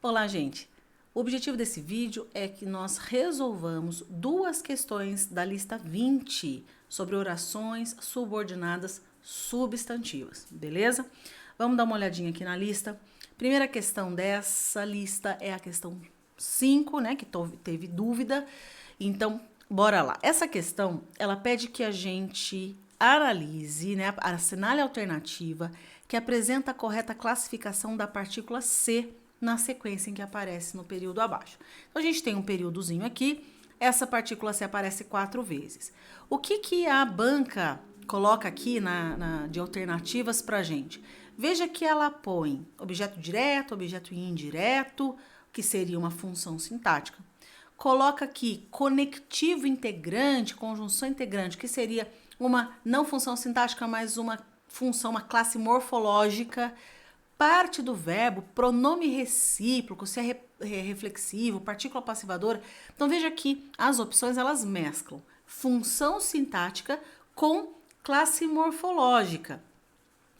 Olá, gente! O objetivo desse vídeo é que nós resolvamos duas questões da lista 20 sobre orações subordinadas substantivas, beleza? Vamos dar uma olhadinha aqui na lista. Primeira questão dessa lista é a questão 5, né, que teve dúvida. Então, bora lá. Essa questão, ela pede que a gente analise, né, assinale a alternativa que apresenta a correta classificação da partícula C na sequência em que aparece no período abaixo. Então, a gente tem um períodozinho aqui, essa partícula C aparece 4 vezes. O que a banca coloca aqui de alternativas pra gente? Veja que ela põe objeto direto, objeto indireto, que seria uma função sintática. Coloca aqui conectivo integrante, conjunção integrante, que seria uma não função sintática, mas uma função, uma classe morfológica. Parte do verbo, pronome recíproco, se é reflexivo, partícula passivadora. Então, veja que as opções, elas mesclam função sintática com classe morfológica.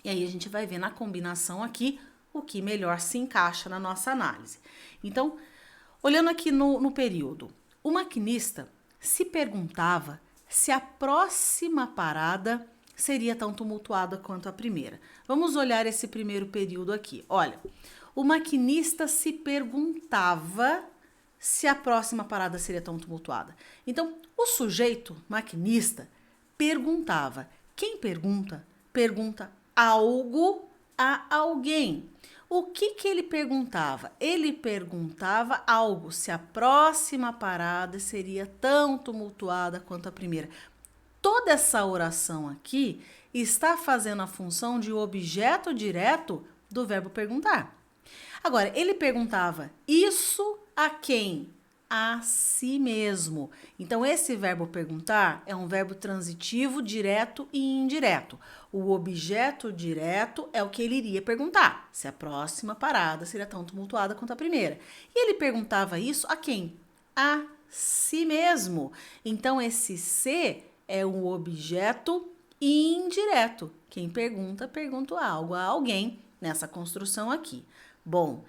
E aí, a gente vai ver na combinação aqui o que melhor se encaixa na nossa análise. Então, olhando aqui no período, o maquinista se perguntava se a próxima parada seria tão tumultuada quanto a primeira. Vamos olhar esse primeiro período aqui. Olha, o maquinista se perguntava se a próxima parada seria tão tumultuada. Então, o sujeito maquinista perguntava. Quem pergunta? Pergunta algo a alguém. O que ele perguntava? Ele perguntava algo, se a próxima parada seria tão tumultuada quanto a primeira. Toda essa oração aqui está fazendo a função de objeto direto do verbo perguntar. Agora, ele perguntava isso a quem? A si mesmo. Então, esse verbo perguntar é um verbo transitivo, direto e indireto. O objeto direto é o que ele iria perguntar, se a próxima parada seria tão tumultuada quanto a primeira. E ele perguntava isso a quem? A si mesmo. Então, esse se é um objeto indireto. Quem pergunta, pergunta algo a alguém nessa construção aqui. Bom, o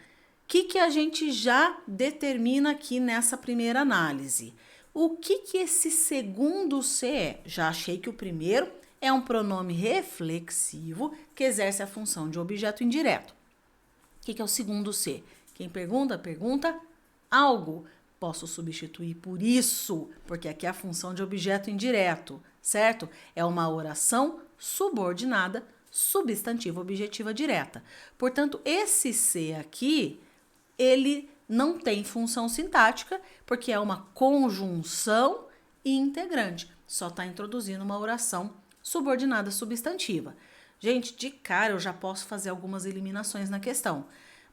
que a gente já determina aqui nessa primeira análise? O que esse segundo C é? Já achei que o primeiro é um pronome reflexivo que exerce a função de objeto indireto. O que é o segundo C? Quem pergunta, pergunta algo. Posso substituir por isso, porque aqui é a função de objeto indireto, certo? É uma oração subordinada, substantiva objetiva direta. Portanto, esse C aqui, ele não tem função sintática, porque é uma conjunção integrante. Só está introduzindo uma oração subordinada substantiva. Gente, de cara eu já posso fazer algumas eliminações na questão.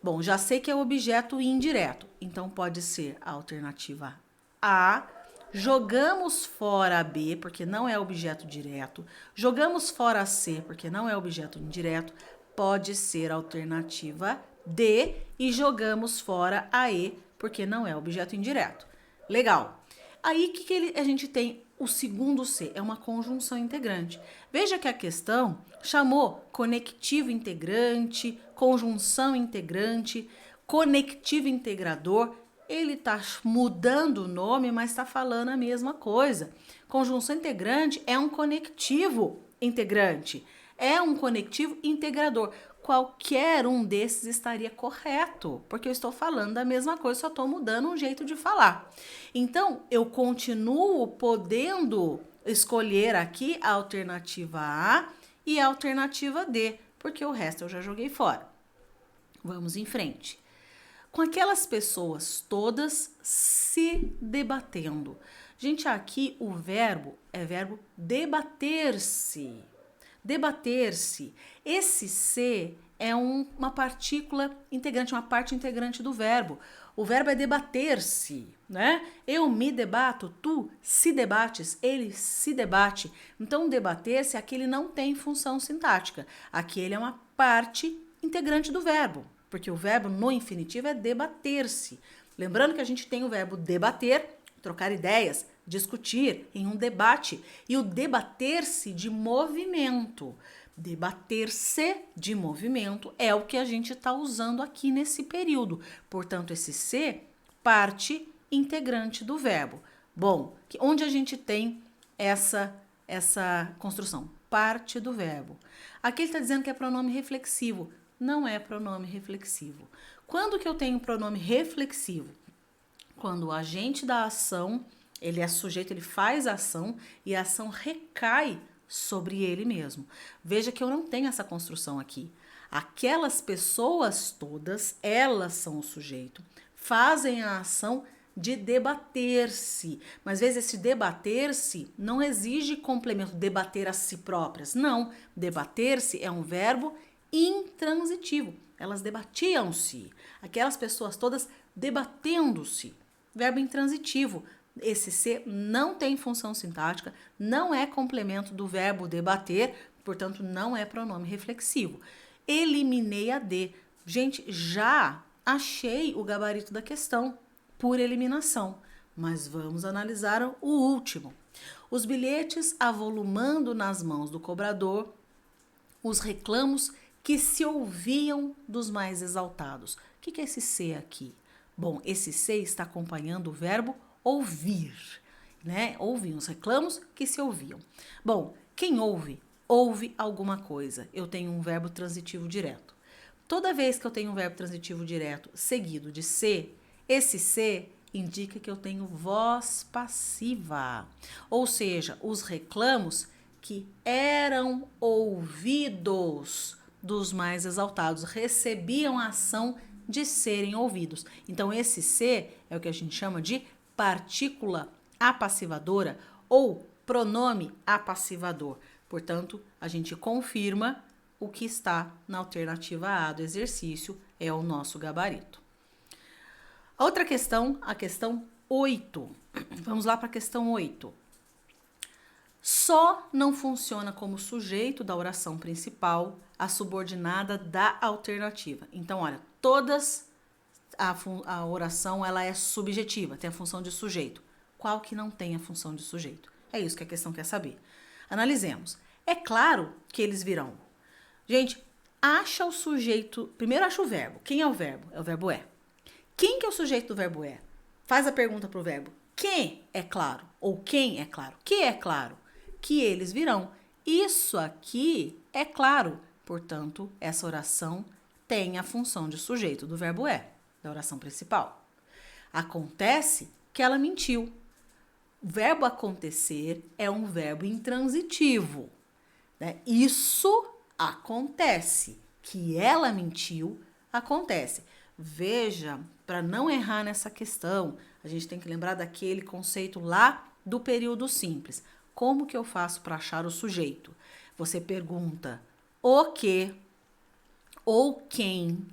Bom, já sei que é objeto indireto, então pode ser a alternativa A. Jogamos fora B, porque não é objeto direto. Jogamos fora C, porque não é objeto indireto. Pode ser a alternativa D. E jogamos fora a E, porque não é objeto indireto. Legal. Aí, a gente tem? O segundo C é uma conjunção integrante. Veja que a questão chamou conectivo integrante, conjunção integrante, conectivo integrador. Ele está mudando o nome, mas está falando a mesma coisa. Conjunção integrante é um conectivo integrante, é um conectivo integrador. Qualquer um desses estaria correto, porque eu estou falando da mesma coisa, só estou mudando um jeito de falar. Então, eu continuo podendo escolher aqui a alternativa A e a alternativa D, porque o resto eu já joguei fora. Vamos em frente. Com aquelas pessoas todas se debatendo. Gente, aqui o verbo é verbo debater-se. Debater-se. Esse se é uma partícula integrante, uma parte integrante do verbo. O verbo é debater-se, né? Eu me debato, tu se debates, ele se debate. Então, debater-se aqui ele não tem função sintática. Aqui ele é uma parte integrante do verbo, porque o verbo no infinitivo é debater-se. Lembrando que a gente tem o verbo debater, trocar ideias, discutir em um debate, e o debater-se de movimento. Debater-se de movimento é o que a gente está usando aqui nesse período. Portanto, esse se, parte integrante do verbo. Bom, onde a gente tem essa construção? Parte do verbo. Aqui ele está dizendo que é pronome reflexivo. Não é pronome reflexivo. Quando que eu tenho pronome reflexivo? Quando o agente da ação, ele é sujeito, ele faz a ação e a ação recai sobre ele mesmo. Veja que eu não tenho essa construção aqui. Aquelas pessoas todas, elas são o sujeito, fazem a ação de debater-se. Mas às vezes esse debater-se não exige complemento, debater a si próprias. Não, debater-se é um verbo intransitivo. Elas debatiam-se. Aquelas pessoas todas debatendo-se. Verbo intransitivo. Esse se não tem função sintática, não é complemento do verbo debater, portanto não é pronome reflexivo. Eliminei a D. Gente, já achei o gabarito da questão por eliminação, mas vamos analisar o último. Os bilhetes avolumando nas mãos do cobrador, os reclamos que se ouviam dos mais exaltados. O que é esse se aqui? Bom, esse se está acompanhando o verbo ouvir, né? Ouvir os reclamos que se ouviam. Bom, quem ouve, ouve alguma coisa. Eu tenho um verbo transitivo direto. Toda vez que eu tenho um verbo transitivo direto seguido de se, esse se indica que eu tenho voz passiva. Ou seja, os reclamos que eram ouvidos dos mais exaltados, recebiam a ação de serem ouvidos. Então, esse se é o que a gente chama de partícula apassivadora ou pronome apassivador. Portanto, a gente confirma o que está na alternativa A do exercício, é o nosso gabarito. A outra questão, a questão 8. Vamos lá para a questão 8. Só não funciona como sujeito da oração principal a subordinada da alternativa. Então, olha, todas a oração ela é subjetiva, tem a função de sujeito. Qual que não tem a função de sujeito? É isso que a questão quer saber. Analisemos. É claro que eles virão. Gente, acha o sujeito... Primeiro acha o verbo. Quem é o verbo? É o verbo é. Quem que é o sujeito do verbo é? Faz a pergunta para o verbo. Quem é claro? Ou quem é claro? Que é claro? Que eles virão. Isso aqui é claro. Portanto, essa oração tem a função de sujeito do verbo é, da oração principal. Acontece que ela mentiu. O verbo acontecer é um verbo intransitivo, né? Isso acontece. Que ela mentiu, acontece. Veja, para não errar nessa questão, a gente tem que lembrar daquele conceito lá do período simples. Como que eu faço para achar o sujeito? Você pergunta o que ou quem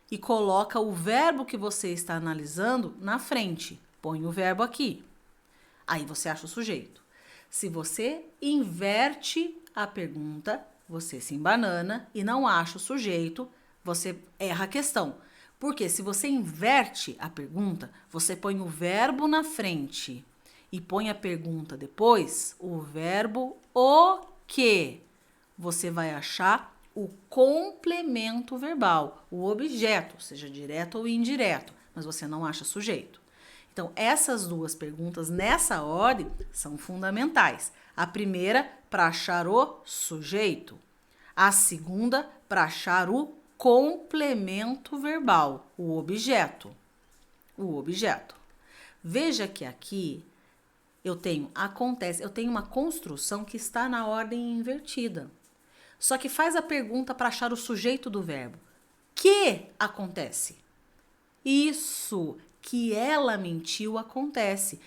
e coloca o verbo que você está analisando na frente. Põe o verbo aqui. Aí você acha o sujeito. Se você inverte a pergunta, você se embanana e não acha o sujeito, você erra a questão. Porque se você inverte a pergunta, você põe o verbo na frente e põe a pergunta depois, o verbo o que, você vai achar o complemento verbal, o objeto, seja direto ou indireto, mas você não acha sujeito. Então, essas duas perguntas nessa ordem são fundamentais. A primeira, para achar o sujeito. A segunda, para achar o complemento verbal, o objeto. O objeto. Veja que aqui eu tenho uma construção que está na ordem invertida. Só que faz a pergunta para achar o sujeito do verbo. Que acontece? Isso, que ela mentiu, acontece.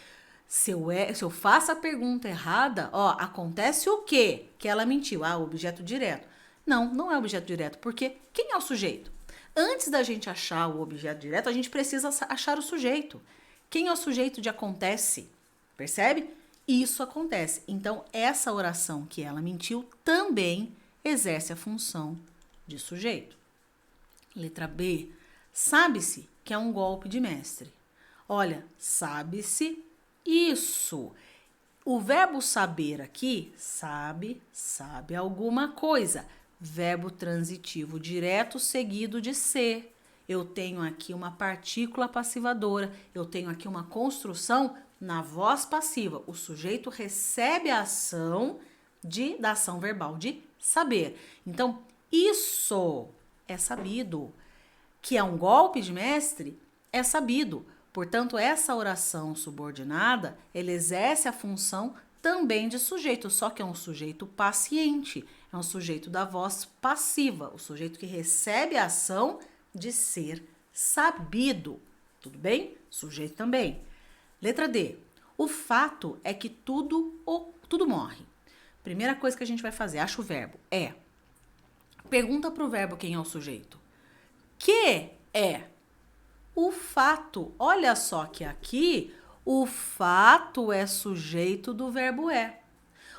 Se eu faço a pergunta errada, ó, acontece o quê? Que ela mentiu. Ah, objeto direto. Não, não é objeto direto, porque quem é o sujeito? Antes da gente achar o objeto direto, a gente precisa achar o sujeito. Quem é o sujeito de acontece? Percebe? Isso acontece. Então, essa oração que ela mentiu também exerce a função de sujeito. Letra B. Sabe-se que é um golpe de mestre. Olha, sabe-se isso. O verbo saber aqui, sabe alguma coisa. verbo transitivo direto seguido de ser. Eu tenho aqui uma partícula passivadora, eu tenho aqui uma construção na voz passiva. O sujeito recebe a ação da ação verbal de saber. Então, isso é sabido. Que é um golpe de mestre, é sabido. Portanto, essa oração subordinada, ela exerce a função também de sujeito, só que é um sujeito paciente, é um sujeito da voz passiva, o sujeito que recebe a ação de ser sabido. Tudo bem? Sujeito também. Letra D. O fato é que tudo morre. Primeira coisa que a gente vai fazer, acha o verbo, pergunta para o verbo quem é o sujeito. Que é o fato. Olha só que aqui o fato é sujeito do verbo é.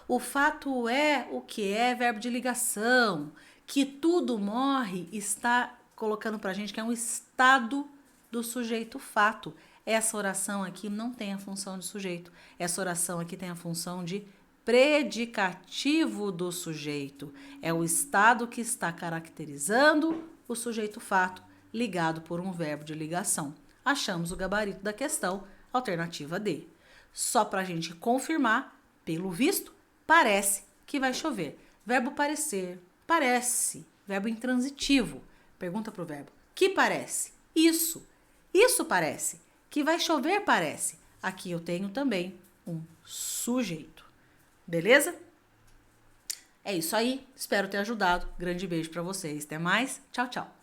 O fato é o que é verbo de ligação. Que tudo morre está colocando pra gente que é um estado do sujeito fato. Essa oração aqui não tem a função de sujeito. Essa oração aqui tem a função de predicativo do sujeito. É o estado que está caracterizando o sujeito fato ligado por um verbo de ligação. Achamos o gabarito da questão, alternativa D. Só para a gente confirmar, pelo visto, parece que vai chover. Verbo parecer, parece. Verbo intransitivo. Pergunta para o verbo, que parece? Isso parece. Que vai chover, parece. Aqui eu tenho também um sujeito. Beleza? É isso aí. Espero ter ajudado. Grande beijo para vocês. Até mais. Tchau, tchau.